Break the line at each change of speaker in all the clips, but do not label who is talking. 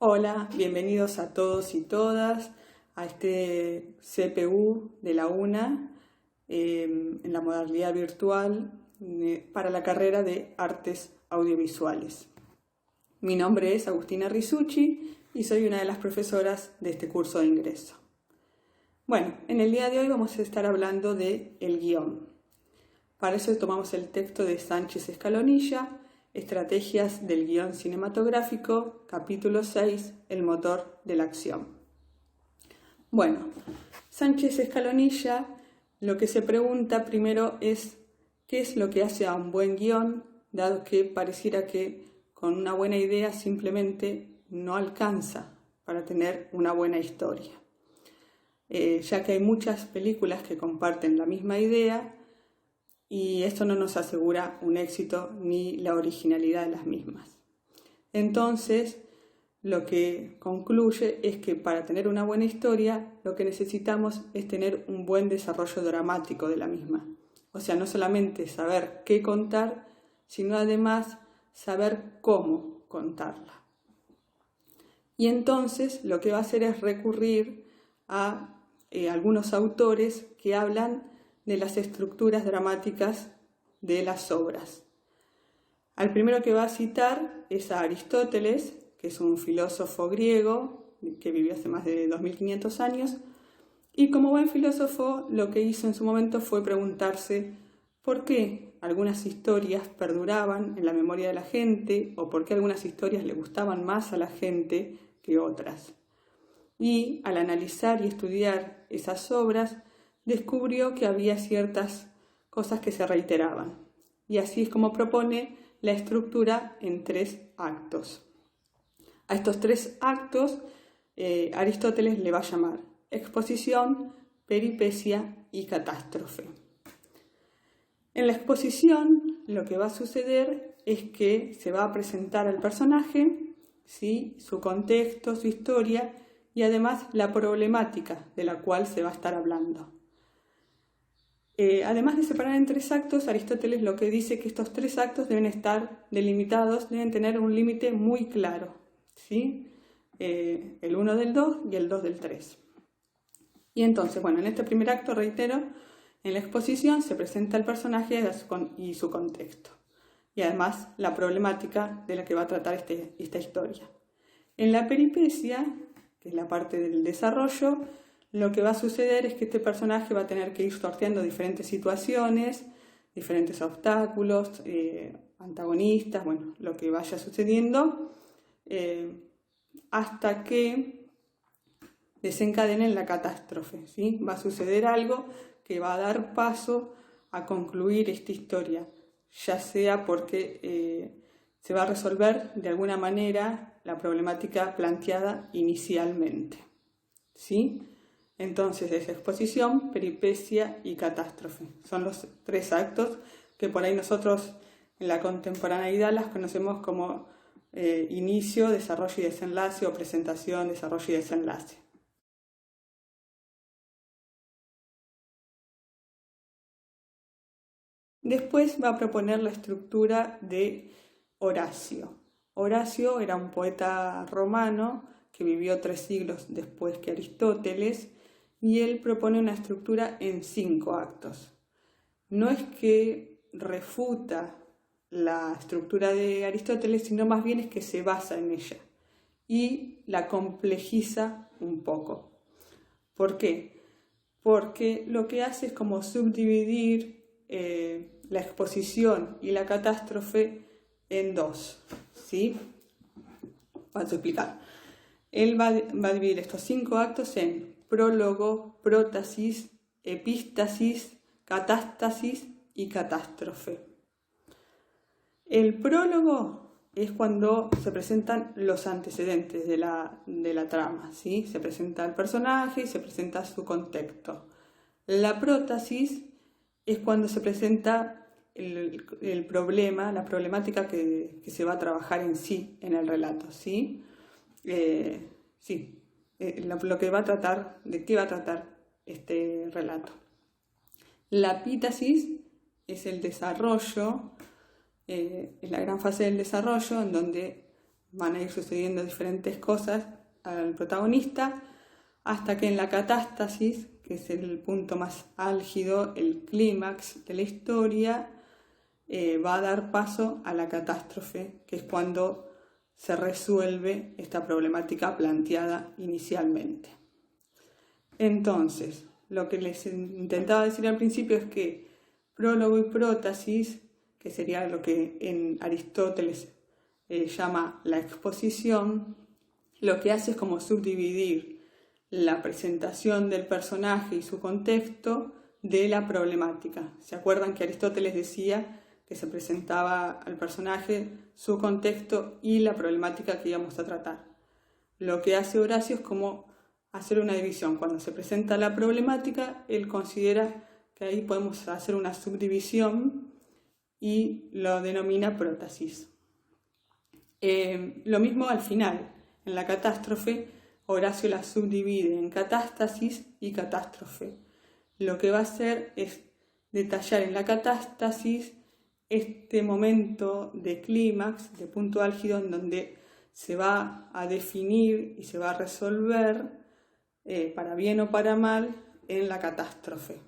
Hola, bienvenidos a todos y todas a este CPU de la UNA en la modalidad virtual para la carrera de Artes Audiovisuales. Mi nombre es Agustina Risucci y soy una de las profesoras de este curso de ingreso. Bueno, en el día de hoy vamos a estar hablando de el guión. Para eso tomamos el texto de Sánchez Escalonilla, Estrategias del guión cinematográfico, capítulo 6, el motor de la acción. Bueno, Sánchez Escalonilla lo que se pregunta primero es ¿qué es lo que hace a un buen guión? Dado que pareciera que con una buena idea simplemente no alcanza para tener una buena historia. Ya que hay muchas películas que comparten la misma idea y esto no nos asegura un éxito ni la originalidad de las mismas. Entonces, lo que concluye es que para tener una buena historia, lo que necesitamos es tener un buen desarrollo dramático de la misma. O sea, no solamente saber qué contar, sino además saber cómo contarla. Y entonces lo que va a hacer es recurrir a algunos autores que hablan de las estructuras dramáticas de las obras. Al primero que va a citar es a Aristóteles, que es un filósofo griego que vivió hace más de 2500 años, y como buen filósofo lo que hizo en su momento fue preguntarse por qué algunas historias perduraban en la memoria de la gente o por qué algunas historias le gustaban más a la gente que otras. Y al analizar y estudiar esas obras, descubrió que había ciertas cosas que se reiteraban. Y así es como propone la estructura en 3 actos. A estos 3 actos Aristóteles le va a llamar exposición, peripecia y catástrofe. En la exposición lo que va a suceder es que se va a presentar al personaje, ¿sí?, su contexto, su historia y además la problemática de la cual se va a estar hablando. Además de separar en 3 actos, Aristóteles lo que dice que estos 3 actos deben estar delimitados, deben tener un límite muy claro, ¿sí? El 1 del 2 y el 2 del 3. Y entonces, bueno, en este primer acto, reitero, en la exposición se presenta el personaje y su contexto. Y además la problemática de la que va a tratar esta historia. En la peripecia, que es la parte del desarrollo, lo que va a suceder es que este personaje va a tener que ir sorteando diferentes situaciones, diferentes obstáculos, antagonistas, bueno, lo que vaya sucediendo, hasta que desencadene en la catástrofe, ¿sí? Va a suceder algo que va a dar paso a concluir esta historia, ya sea porque se va a resolver de alguna manera la problemática planteada inicialmente, ¿sí? Entonces es exposición, peripecia y catástrofe. Son los 3 actos que por ahí nosotros en la contemporaneidad las conocemos como inicio, desarrollo y desenlace o presentación, desarrollo y desenlace. Después va a proponer la estructura de Horacio. Horacio era un poeta romano que vivió 3 siglos después que Aristóteles y él propone una estructura en 5 actos. No es que refuta la estructura de Aristóteles, sino más bien es que se basa en ella y la complejiza un poco. ¿Por qué? Porque lo que hace es como subdividir la exposición y la catástrofe en 2, ¿sí? Vamos a explicar. Él va a dividir estos 5 actos en prólogo, prótasis, epístasis, catástasis y catástrofe. El prólogo es cuando se presentan los antecedentes de la trama, ¿sí? Se presenta el personaje y se presenta su contexto. La prótasis es cuando se presenta el problema, la problemática que se va a trabajar en sí, en el relato, ¿sí? Lo que va a tratar, de qué va a tratar este relato. La epístasis es el desarrollo, es la gran fase del desarrollo en donde van a ir sucediendo diferentes cosas al protagonista, hasta que en la catástasis, que es el punto más álgido, el clímax de la historia, va a dar paso a la catástrofe, que es cuando se resuelve esta problemática planteada inicialmente. Entonces, lo que les intentaba decir al principio es que prólogo y prótasis, que sería lo que en Aristóteles llama la exposición, lo que hace es como subdividir la presentación del personaje y su contexto de la problemática. ¿Se acuerdan que Aristóteles decía que se presentaba al personaje, su contexto y la problemática que íbamos a tratar? Lo que hace Horacio es como hacer una división. Cuando se presenta la problemática, él considera que ahí podemos hacer una subdivisión y lo denomina prótasis. Lo mismo al final, en la catástrofe, Horacio la subdivide en catástasis y catástrofe. Lo que va a hacer es detallar en la catástasis este momento de clímax, de punto álgido, en donde se va a definir y se va a resolver, para bien o para mal, en la catástrofe.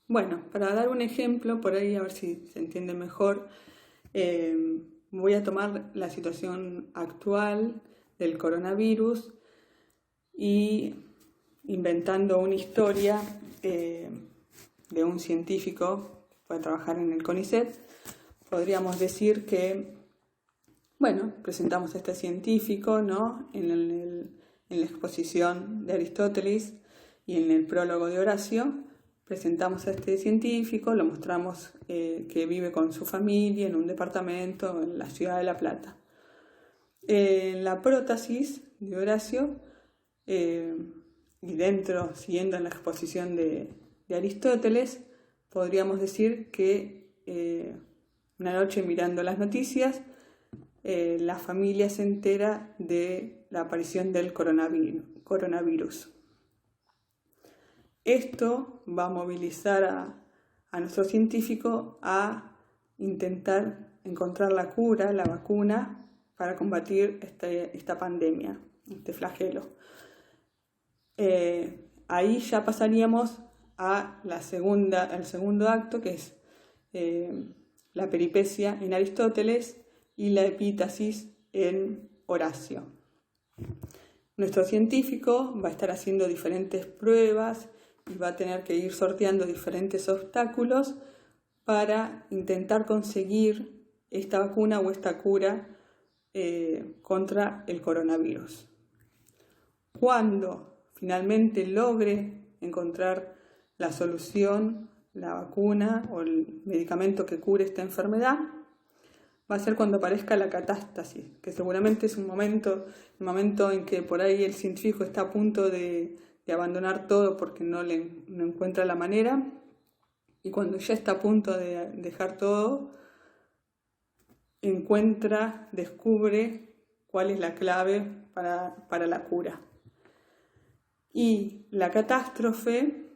Bueno, para dar un ejemplo, por ahí a ver si se entiende mejor, voy a tomar la situación actual del coronavirus y inventando una historia de un científico que puede trabajar en el CONICET, podríamos decir que, bueno, presentamos a este científico, ¿no?, en la exposición de Aristóteles y en el prólogo de Horacio. Presentamos a este científico, lo mostramos que vive con su familia en un departamento en la ciudad de La Plata. En la prótasis de Horacio, y dentro, siguiendo la exposición de Aristóteles, podríamos decir que una noche mirando las noticias, la familia se entera de la aparición del coronavirus. Esto va a movilizar a nuestro científico a intentar encontrar la cura, la vacuna, para combatir esta pandemia, este flagelo. Ahí ya pasaríamos al segundo acto, que es la peripecia en Aristóteles y la epítasis en Horacio. Nuestro científico va a estar haciendo diferentes pruebas y va a tener que ir sorteando diferentes obstáculos para intentar conseguir esta vacuna o esta cura contra el coronavirus. Cuando finalmente logre encontrar la solución, la vacuna o el medicamento que cure esta enfermedad, va a ser cuando aparezca la catástasis, que seguramente es el momento en que por ahí el científico está a punto de abandonar todo porque no encuentra la manera, y cuando ya está a punto de dejar todo, descubre cuál es la clave para la cura. Y la catástrofe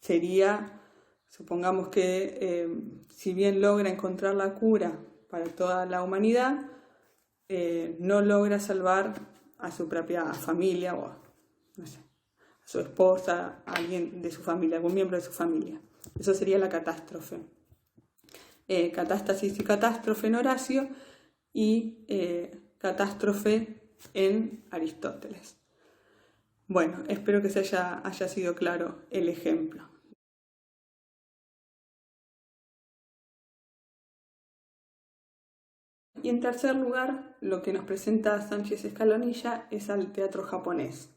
sería, supongamos que si bien logra encontrar la cura para toda la humanidad, no logra salvar a su propia familia o a su esposa, a alguien de su familia, algún miembro de su familia. Eso sería la catástrofe. Catástasis y catástrofe en Horacio y catástrofe en Aristóteles. Bueno, espero que haya sido claro el ejemplo. Y en tercer lugar, lo que nos presenta Sánchez Escalonilla es al teatro japonés.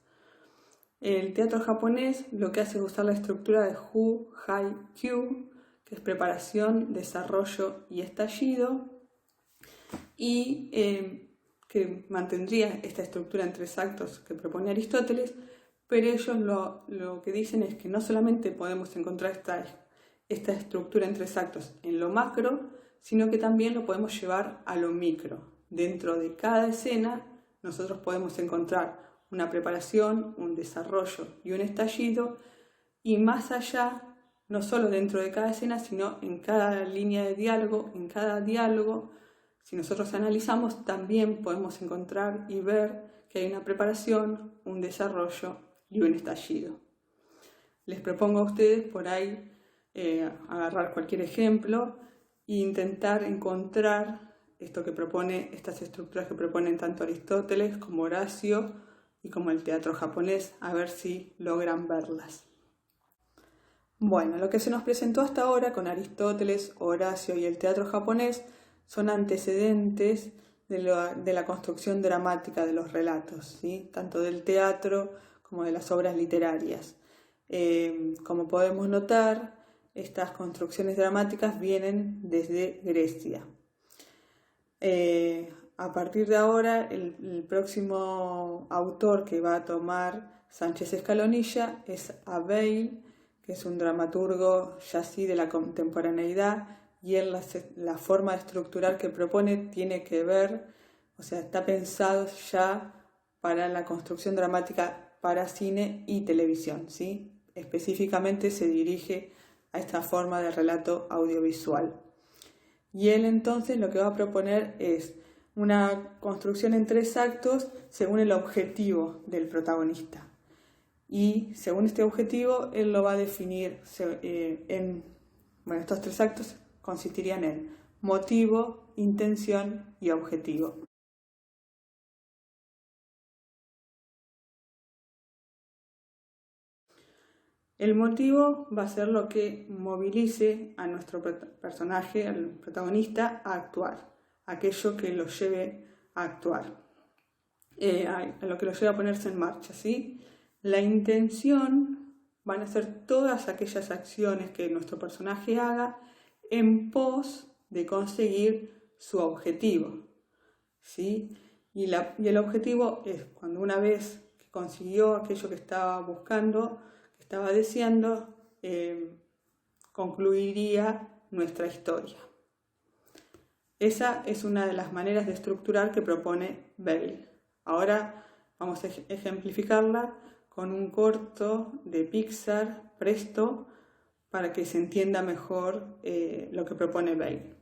El teatro japonés lo que hace es usar la estructura de Hu, Hai, Kyu, que es preparación, desarrollo y estallido, y que mantendría esta estructura en 3 actos que propone Aristóteles, pero ellos lo que dicen es que no solamente podemos encontrar esta estructura en 3 actos en lo macro, sino que también lo podemos llevar a lo micro. Dentro de cada escena nosotros podemos encontrar una preparación, un desarrollo y un estallido y más allá, no solo dentro de cada escena, sino en cada línea de diálogo, en cada diálogo. Si nosotros analizamos, también podemos encontrar y ver que hay una preparación, un desarrollo y un estallido. Les propongo a ustedes por ahí agarrar cualquier ejemplo e intentar encontrar estas estructuras que proponen tanto Aristóteles como Horacio y como el teatro japonés, a ver si logran verlas. Bueno, lo que se nos presentó hasta ahora con Aristóteles, Horacio y el teatro japonés son antecedentes de la construcción dramática de los relatos, ¿sí? Tanto del teatro como de las obras literarias. Como podemos notar, estas construcciones dramáticas vienen desde Grecia. A partir de ahora, el próximo autor que va a tomar Sánchez Escalonilla es Abel, que es un dramaturgo ya así de la contemporaneidad, y él la forma de estructurar que propone tiene que ver, o sea, está pensado ya para la construcción dramática para cine y televisión, ¿sí? Específicamente se dirige a esta forma de relato audiovisual. Y él entonces lo que va a proponer es una construcción en 3 actos según el objetivo del protagonista. Y según este objetivo, él lo va a definir estos 3 actos consistirían en motivo, intención y objetivo. El motivo va a ser lo que movilice a nuestro personaje, al protagonista, a actuar, aquello que lo lleve a actuar, a lo que lo lleve a ponerse en marcha, ¿sí? La intención van a ser todas aquellas acciones que nuestro personaje haga en pos de conseguir su objetivo, ¿sí? Y el objetivo es cuando una vez que consiguió aquello que estaba buscando, que estaba deseando, concluiría nuestra historia. Esa es una de las maneras de estructurar que propone Bale. Ahora vamos a ejemplificarla con un corto de Pixar, Presto, para que se entienda mejor lo que propone Bale.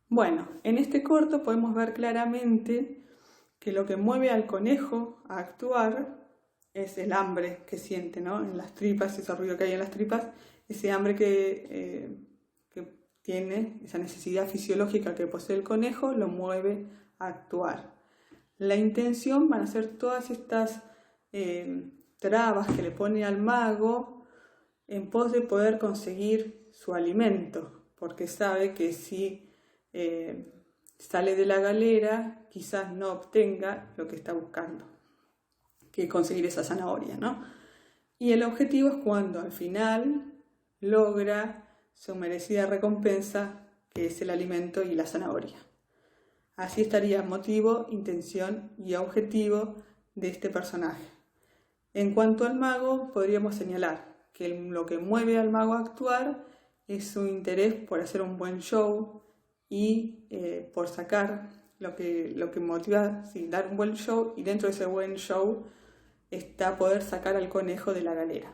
Bueno, en este corto podemos ver claramente que lo que mueve al conejo a actuar es el hambre que siente, ¿no? En las tripas, ese ruido que hay en las tripas, ese hambre que tiene, esa necesidad fisiológica que posee el conejo, lo mueve a actuar. La intención van a ser todas estas trabas que le pone al mago en pos de poder conseguir su alimento, porque sabe que si sale de la galera quizás no obtenga lo que está buscando, que es conseguir esa zanahoria, ¿no? Y el objetivo es cuando al final logra su merecida recompensa, que es el alimento y la zanahoria. Así estaría motivo, intención y objetivo de este personaje. En cuanto al mago, podríamos señalar que lo que mueve al mago a actuar es su interés por hacer un buen show y por sacar lo que motiva, sí, dar un buen show, y dentro de ese buen show está poder sacar al conejo de la galera,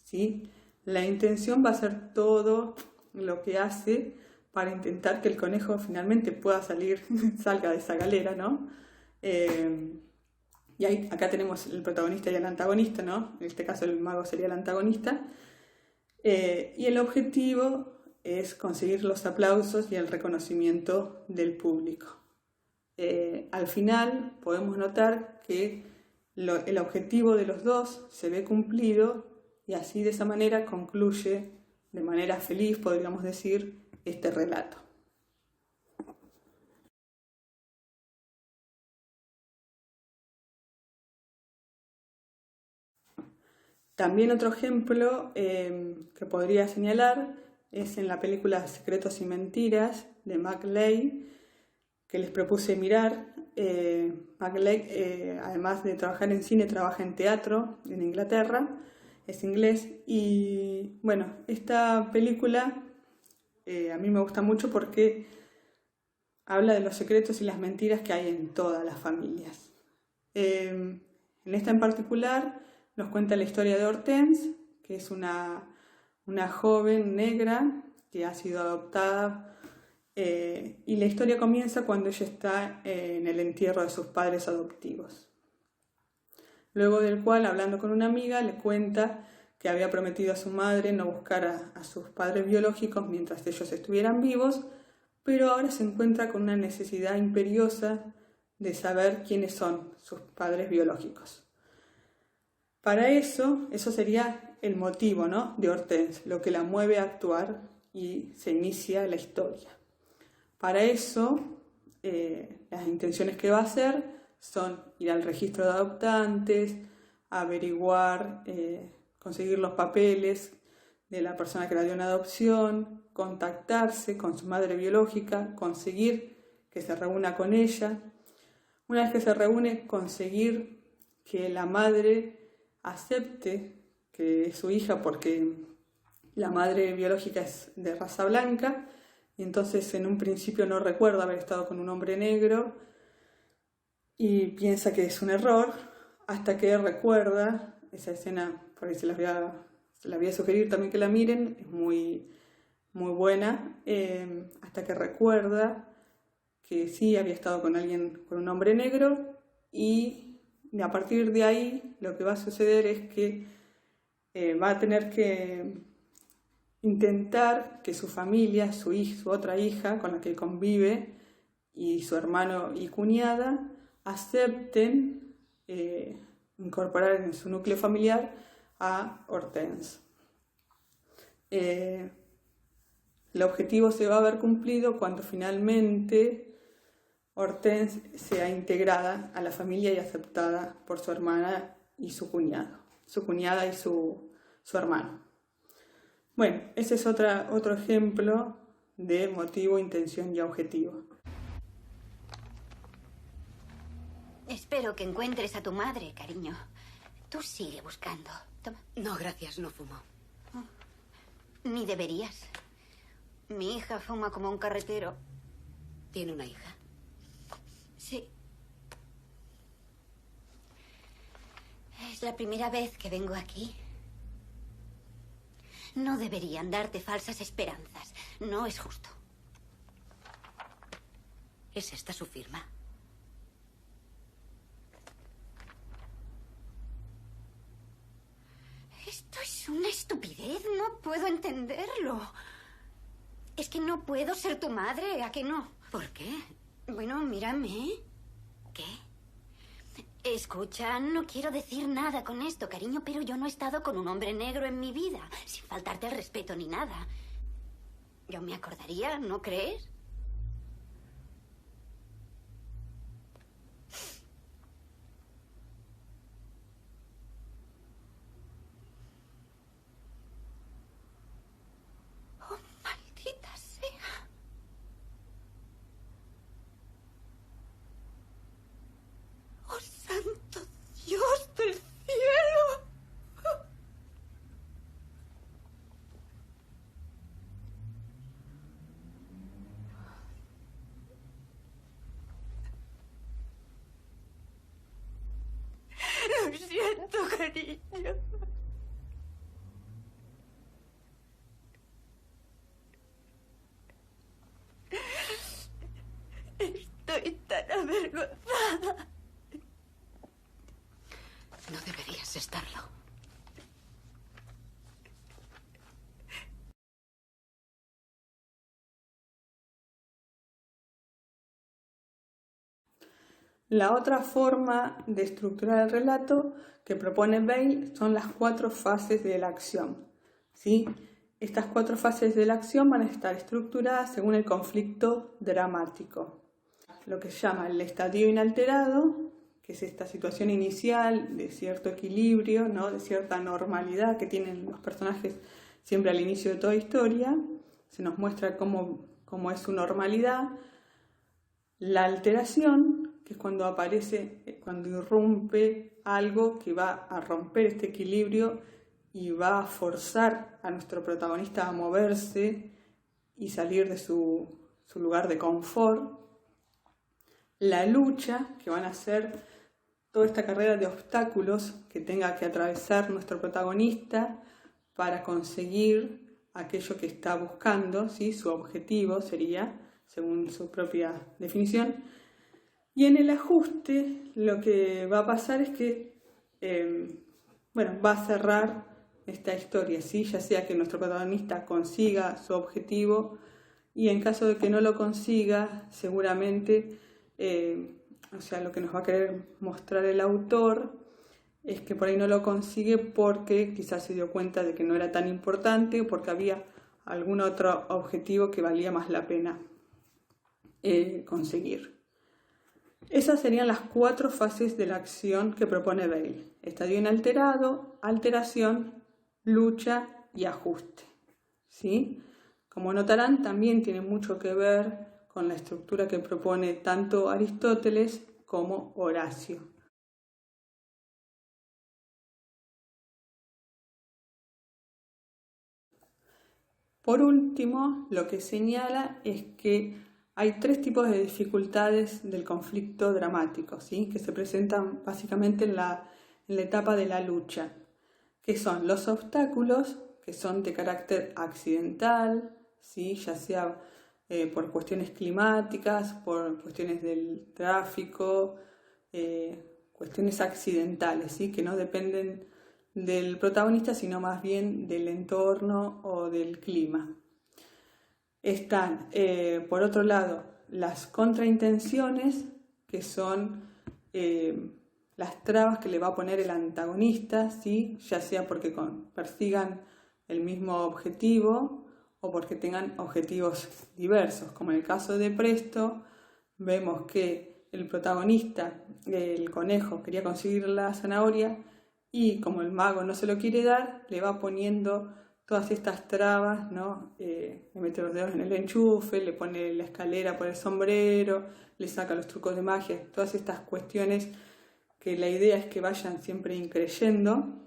¿sí? La intención va a ser todo lo que hace para intentar que el conejo finalmente pueda salga de esa galera, ¿no? Y acá tenemos el protagonista y el antagonista, ¿no? En este caso el mago sería el antagonista. Y el objetivo es conseguir los aplausos y el reconocimiento del público. Al final podemos notar que el objetivo de los dos se ve cumplido, y así de esa manera concluye de manera feliz, podríamos decir, este relato. También otro ejemplo que podría señalar es en la película Secretos y Mentiras de Mac Leigh, que les propuse mirar. Mac Leigh, además de trabajar en cine, trabaja en teatro en Inglaterra, es inglés, y bueno, esta película a mí me gusta mucho porque habla de los secretos y las mentiras que hay en todas las familias. En esta en particular nos cuenta la historia de Hortense, que es una joven negra que ha sido adoptada, y la historia comienza cuando ella está en el entierro de sus padres adoptivos. Luego del cual, hablando con una amiga, le cuenta que había prometido a su madre no buscar a sus padres biológicos mientras ellos estuvieran vivos, pero ahora se encuentra con una necesidad imperiosa de saber quiénes son sus padres biológicos. Para eso sería el motivo, ¿no?, de Hortense, lo que la mueve a actuar, y se inicia la historia. Para eso, las intenciones que va a hacer son ir al registro de adoptantes, averiguar, conseguir los papeles de la persona que la dio en adopción, contactarse con su madre biológica, conseguir que se reúna con ella. Una vez que se reúne, conseguir que la madre acepte que es su hija, porque la madre biológica es de raza blanca, y entonces en un principio no recuerda haber estado con un hombre negro y piensa que es un error, hasta que recuerda esa escena. Por ahí se la voy a sugerir también que la miren, es muy, muy buena, hasta que recuerda que sí había estado con alguien, con un hombre negro, y a partir de ahí lo que va a suceder es que va a tener que intentar que su familia, su otra hija con la que convive, y su hermano y cuñada acepten incorporar en su núcleo familiar a Hortense. El objetivo se va a ver cumplido cuando finalmente Hortense sea integrada a la familia y aceptada por su hermana y su cuñada y su hermano. Bueno, ese es otro ejemplo de motivo, intención y objetivo.
Espero que encuentres a tu madre, cariño. Tú sigue buscando. Toma.
No, gracias, no fumo.
Ni deberías. Mi hija fuma como un carretero.
¿Tiene una hija?
Sí. Es la primera vez que vengo aquí. No deberían darte falsas esperanzas. No es justo.
¿Es esta su firma?
Esto es una estupidez. No puedo entenderlo. Es que no puedo ser tu madre, ¿a que no?
¿Por qué?
Bueno, mírame.
¿Qué?
Escucha, no quiero decir nada con esto, cariño, pero yo no he estado con un hombre negro en mi vida, sin faltarte el respeto ni nada. Yo me acordaría, ¿no crees? Oh, maldita sea. ¡Oh, santo Dios del cielo! Lo siento, cariño. Estoy tan avergonzada.
No deberías estarlo.
La otra forma de estructurar el relato que propone Bale son las 4 fases de la acción, ¿sí? Estas 4 fases de la acción van a estar estructuradas según el conflicto dramático. Lo que se llama el estadio inalterado, que es esta situación inicial de cierto equilibrio, ¿no? De cierta normalidad que tienen los personajes siempre al inicio de toda historia. Se nos muestra cómo es su normalidad. La alteración, que es cuando aparece, cuando irrumpe algo que va a romper este equilibrio y va a forzar a nuestro protagonista a moverse y salir de su lugar de confort. La lucha, que van a ser toda esta carrera de obstáculos que tenga que atravesar nuestro protagonista para conseguir aquello que está buscando, ¿sí? Su objetivo sería, según su propia definición. Y en el ajuste lo que va a pasar es que va a cerrar esta historia, ¿sí? Ya sea que nuestro protagonista consiga su objetivo, y en caso de que no lo consiga, seguramente lo que nos va a querer mostrar el autor es que por ahí no lo consigue porque quizás se dio cuenta de que no era tan importante, o porque había algún otro objetivo que valía más la pena conseguir. Esas serían las 4 fases de la acción que propone Bale: estadio inalterado, alteración, lucha y ajuste, ¿sí? Como notarán, también tiene mucho que ver con la estructura que propone tanto Aristóteles como Horacio. Por último, lo que señala es que hay 3 tipos de dificultades del conflicto dramático, ¿sí? Que se presentan básicamente en la etapa de la lucha, que son los obstáculos, que son de carácter accidental, ¿sí? Ya sea por cuestiones climáticas, por cuestiones del tráfico, cuestiones accidentales, ¿sí? Que no dependen del protagonista, sino más bien del entorno o del clima. Están, por otro lado, las contraintenciones, que son las trabas que le va a poner el antagonista, ¿sí? Ya sea porque persigan el mismo objetivo o porque tengan objetivos diversos. Como en el caso de Presto, vemos que el protagonista, el conejo, quería conseguir la zanahoria y como el mago no se lo quiere dar, le va poniendo todas estas trabas, ¿no? Le mete los dedos en el enchufe, le pone la escalera por el sombrero, le saca los trucos de magia, todas estas cuestiones que la idea es que vayan siempre increyendo,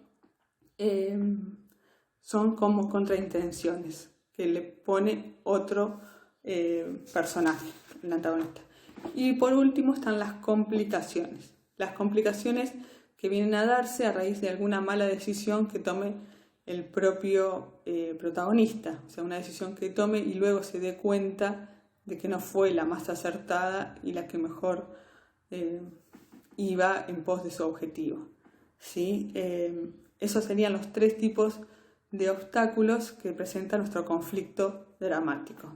son como contraintenciones que le pone otro personaje, el antagonista. Y por último están las complicaciones. Las complicaciones que vienen a darse a raíz de alguna mala decisión que tome el propio protagonista, o sea, una decisión que tome y luego se dé cuenta de que no fue la más acertada y la que mejor iba en pos de su objetivo, ¿sí? Esos serían los 3 tipos de obstáculos que presenta nuestro conflicto dramático.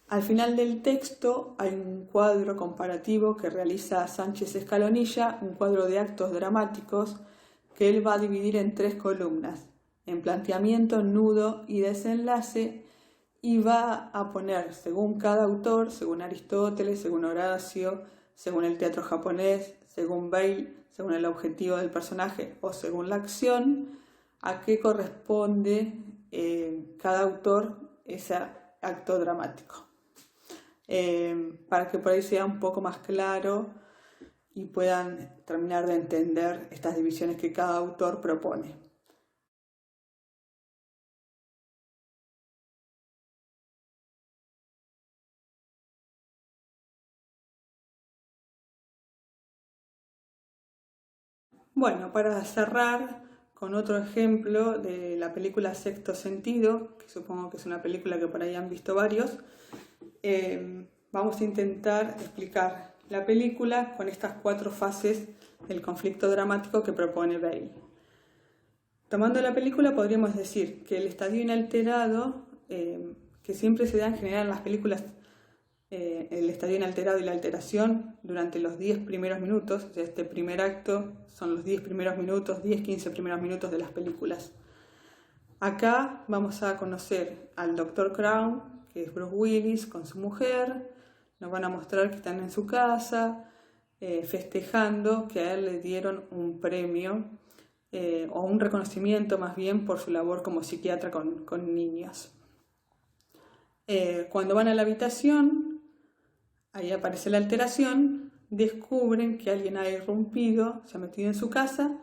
Al final del texto hay un cuadro comparativo que realiza Sánchez Escalonilla, un cuadro de actos dramáticos que él va a dividir en 3 columnas, en planteamiento, nudo y desenlace, y va a poner según cada autor, según Aristóteles, según Horacio, según el teatro japonés, según Bale, según el objetivo del personaje o según la acción, a qué corresponde cada autor ese acto dramático. Para que por ahí sea un poco más claro y puedan terminar de entender estas divisiones que cada autor propone. Bueno, para cerrar con otro ejemplo de la película Sexto Sentido, que supongo que es una película que por ahí han visto varios, vamos a intentar explicar la película con estas 4 fases del conflicto dramático que propone Bale. Tomando la película podríamos decir que el estadio inalterado, que siempre se da en general en las películas, el estadio inalterado y la alteración durante los 10 primeros minutos, o sea, este primer acto son los 10 primeros minutos, 10-15 primeros minutos de las películas. Acá vamos a conocer al Dr. Crown, que es Bruce Willis, con su mujer. Nos van a mostrar que están en su casa, festejando que a él le dieron un premio, o un reconocimiento más bien por su labor como psiquiatra con niños. Cuando van a la habitación, ahí aparece la alteración, descubren que alguien ha irrumpido, se ha metido en su casa,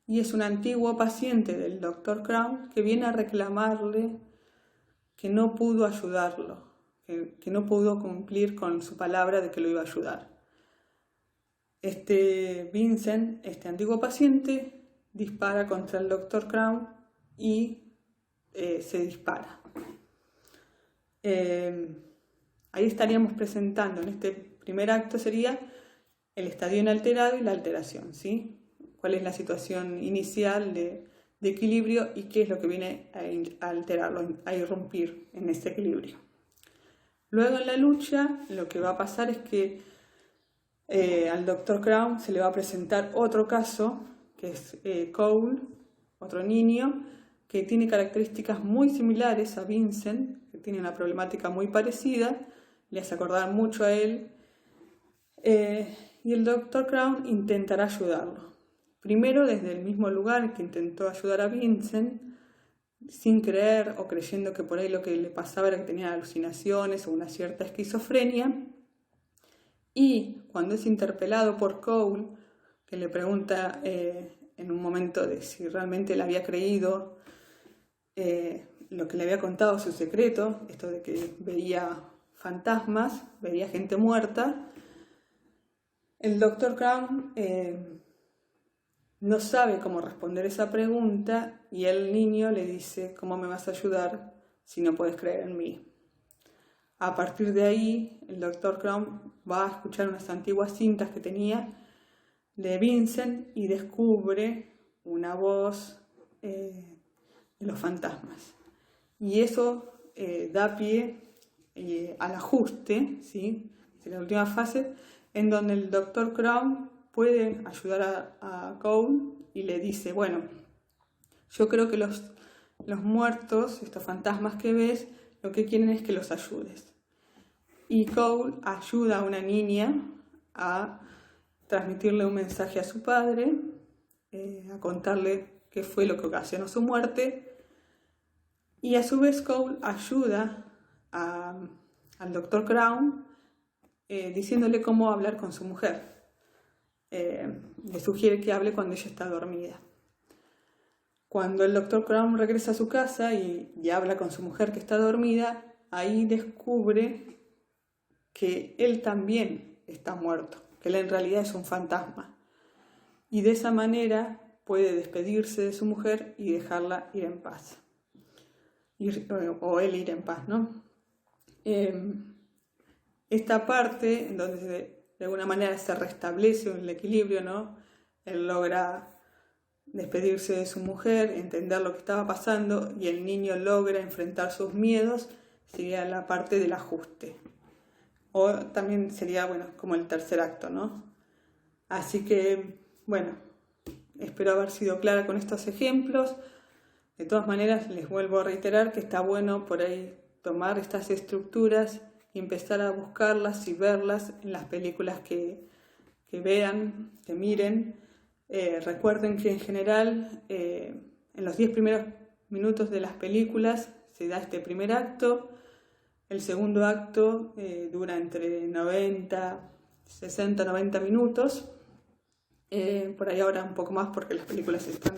y es un antiguo paciente del Dr. Crown que viene a reclamarle que no pudo ayudarlo, que no pudo cumplir con su palabra de que lo iba a ayudar. Vincent, este antiguo paciente, dispara contra el Dr. Crown y se dispara. Ahí estaríamos presentando, en este primer acto sería el estadio inalterado y la alteración, ¿sí? ¿Cuál es la situación inicial de equilibrio y qué es lo que viene a alterarlo, a irrumpir en ese equilibrio? Luego en la lucha lo que va a pasar es que al Dr. Crown se le va a presentar otro caso, que es Cole, otro niño, que tiene características muy similares a Vincent, que tiene una problemática muy parecida, le hace acordar mucho a él, y el Dr. Crown intentará ayudarlo. Primero desde el mismo lugar que intentó ayudar a Vincent, sin creer o creyendo que por ahí lo que le pasaba era que tenía alucinaciones o una cierta esquizofrenia. Y cuando es interpelado por Cole, que le pregunta en un momento de si realmente él había creído lo que le había contado, su secreto, esto de que veía fantasmas, veía gente muerta, el Dr. Crown no sabe cómo responder esa pregunta y el niño le dice: ¿cómo me vas a ayudar si no puedes creer en mí? A partir de ahí, el Dr. Crown va a escuchar unas antiguas cintas que tenía de Vincent y descubre una voz de los fantasmas. Y eso da pie al ajuste, ¿sí? Es la última fase en donde el Dr. Crown puede ayudar a Cole y le dice: bueno, yo creo que los muertos, estos fantasmas que ves, lo que quieren es que los ayudes. Y Cole ayuda a una niña a transmitirle un mensaje a su padre, a contarle qué fue lo que ocasionó su muerte. Y a su vez Cole ayuda al Dr. Crown diciéndole cómo hablar con su mujer. Le sugiere que hable cuando ella está dormida. Cuando el Dr. Crown regresa a su casa y habla con su mujer que está dormida, ahí descubre que él también está muerto, que él en realidad es un fantasma. Y de esa manera puede despedirse de su mujer y dejarla ir en paz. O él ir en paz, ¿no? Esta parte, en donde de alguna manera se restablece el equilibrio, ¿no? Él logra despedirse de su mujer, entender lo que estaba pasando y el niño logra enfrentar sus miedos, sería la parte del ajuste. O también sería, bueno, como el tercer acto, ¿no? Así que, bueno, espero haber sido clara con estos ejemplos. De todas maneras, les vuelvo a reiterar que está bueno por ahí tomar estas estructuras y empezar a buscarlas y verlas en las películas que vean, que miren. Recuerden que en general, en los 10 primeros minutos de las películas se da este primer acto. El segundo acto dura entre 60, 90 minutos. Por ahí ahora un poco más porque las películas están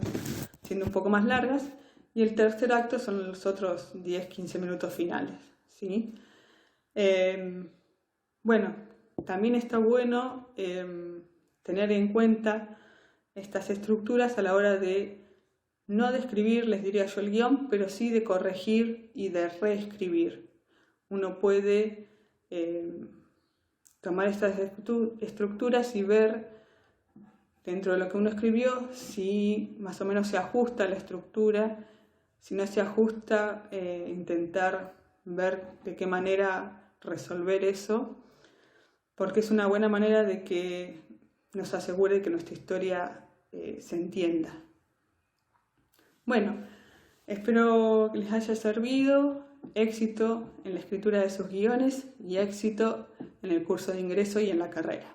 siendo un poco más largas. Y el tercer acto son los otros 10, 15 minutos finales, ¿sí? Bueno, también está bueno tener en cuenta estas estructuras a la hora de no de escribir, les diría yo, el guión, pero sí de corregir y de reescribir. Uno puede tomar estas estructuras y ver dentro de lo que uno escribió si más o menos se ajusta la estructura. Si no se ajusta, intentar ver de qué manera resolver eso, porque es una buena manera de que nos asegure que nuestra historia se entienda. Bueno, espero que les haya servido. Éxito en la escritura de sus guiones y éxito en el curso de ingreso y en la carrera.